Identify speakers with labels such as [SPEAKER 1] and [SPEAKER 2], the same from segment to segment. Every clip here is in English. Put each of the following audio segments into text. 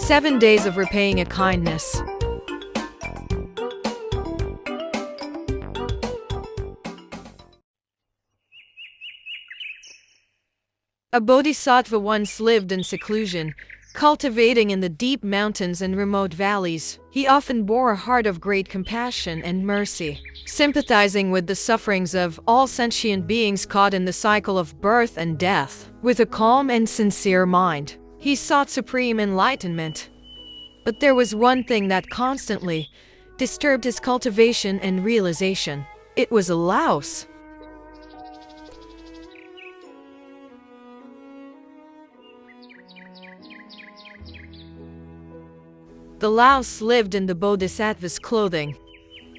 [SPEAKER 1] 7 Days of Repaying a Kindness. A bodhisattva once lived in seclusion, cultivating in the deep mountains and remote valleys. He often bore a heart of great compassion and mercy, sympathizing with the sufferings of all sentient beings caught in the cycle of birth and death. With a calm and sincere mind, he sought supreme enlightenment. But there was one thing that constantly disturbed his cultivation and realization. It was a louse. The louse lived in the bodhisattva's clothing.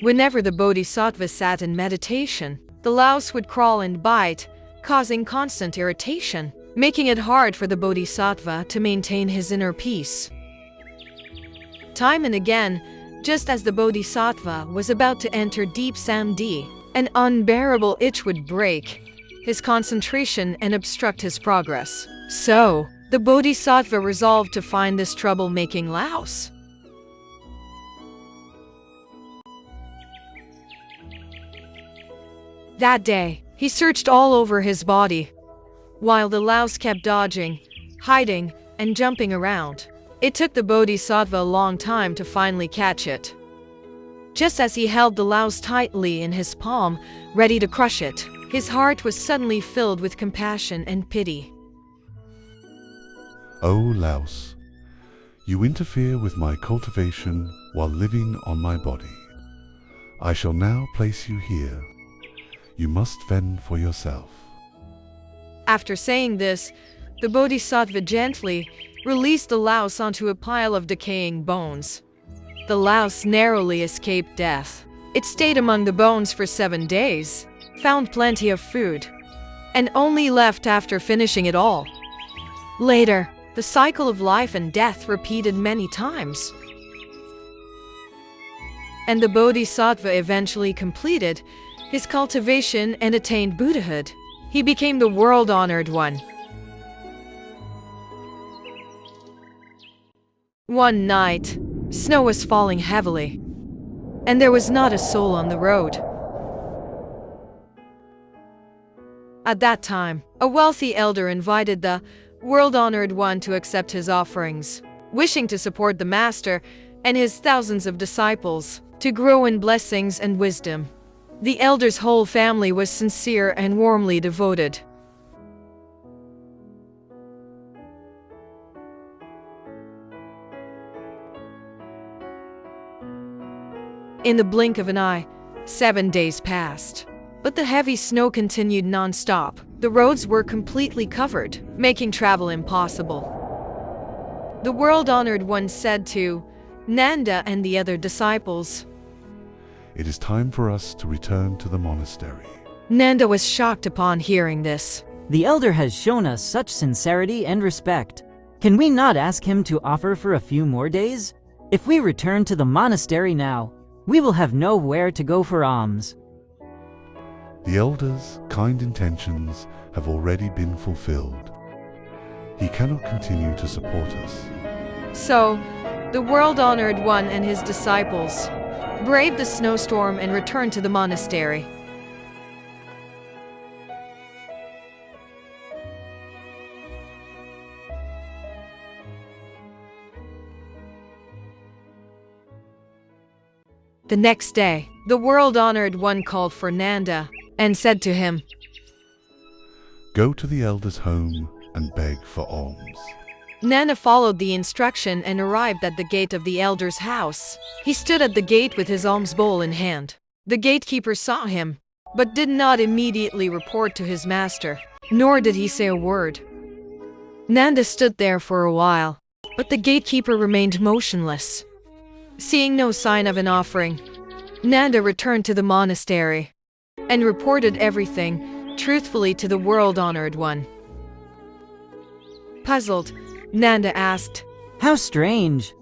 [SPEAKER 1] Whenever the bodhisattva sat in meditation, the louse would crawl and bite, causing constant irritation, making it hard for the bodhisattva to maintain his inner peace. Time and again, just as the bodhisattva was about to enter deep samadhi, an unbearable itch would break his concentration and obstruct his progress. So, the bodhisattva resolved to find this trouble-making louse. That day, he searched all over his body, while the louse kept dodging, hiding, and jumping around. It took the bodhisattva a long time to finally catch it. Just as he held the louse tightly in his palm, ready to crush it, his heart was suddenly filled with compassion and pity.
[SPEAKER 2] O louse, you interfere with my cultivation while living on my body. I shall now place you here. You must fend for yourself.
[SPEAKER 1] After saying this, the bodhisattva gently released the louse onto a pile of decaying bones. The louse narrowly escaped death. It stayed among the bones for 7 days, found plenty of food, and only left after finishing it all. Later, the cycle of life and death repeated many times, and the bodhisattva eventually completed his cultivation and attained Buddhahood. He became the world-honored one. One night, snow was falling heavily, and there was not a soul on the road. At that time, a wealthy elder invited the world-honored one to accept his offerings, wishing to support the master and his thousands of disciples to grow in blessings and wisdom. The elder's whole family was sincere and warmly devoted. In the blink of an eye, 7 days passed. But the heavy snow continued non-stop. The roads were completely covered, making travel impossible. The world-honored one said to Nanda and the other disciples,
[SPEAKER 2] It is time for us to return to the monastery.
[SPEAKER 1] Nanda was shocked upon hearing this.
[SPEAKER 3] The elder has shown us such sincerity and respect. Can we not ask him to offer for a few more days? If we return to the monastery now, we will have nowhere to go for alms.
[SPEAKER 2] The elder's kind intentions have already been fulfilled. He cannot continue to support us.
[SPEAKER 1] So, the world-honored one and his disciples braved the snowstorm and returned to the monastery. The next day, the world-honored one called for Nanda and said to him,
[SPEAKER 2] Go to the elder's home and beg for alms.
[SPEAKER 1] Nanda followed the instruction and arrived at the gate of the elder's house. He stood at the gate with his alms bowl in hand. The gatekeeper saw him, but did not immediately report to his master, nor did he say a word. Nanda stood there for a while, but the gatekeeper remained motionless. Seeing no sign of an offering, Nanda returned to the monastery and reported everything truthfully to the world-honored one. Puzzled, Nanda asked,
[SPEAKER 3] How strange!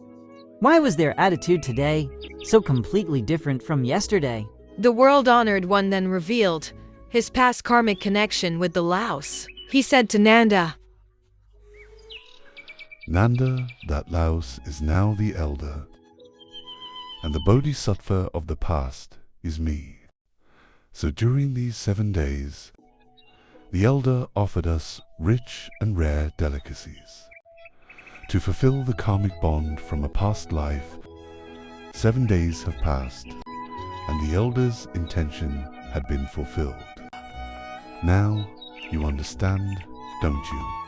[SPEAKER 3] Why was their attitude today so completely different from yesterday?
[SPEAKER 1] The world-honored one then revealed his past karmic connection with the louse. He said to Nanda,
[SPEAKER 2] Nanda, that Laos is now the elder, and the Bodhisattva of the past is me. So during these 7 days, the elder offered us rich and rare delicacies. To fulfill the karmic bond from a past life, 7 days have passed, and the elder's intention had been fulfilled. Now you understand, don't you?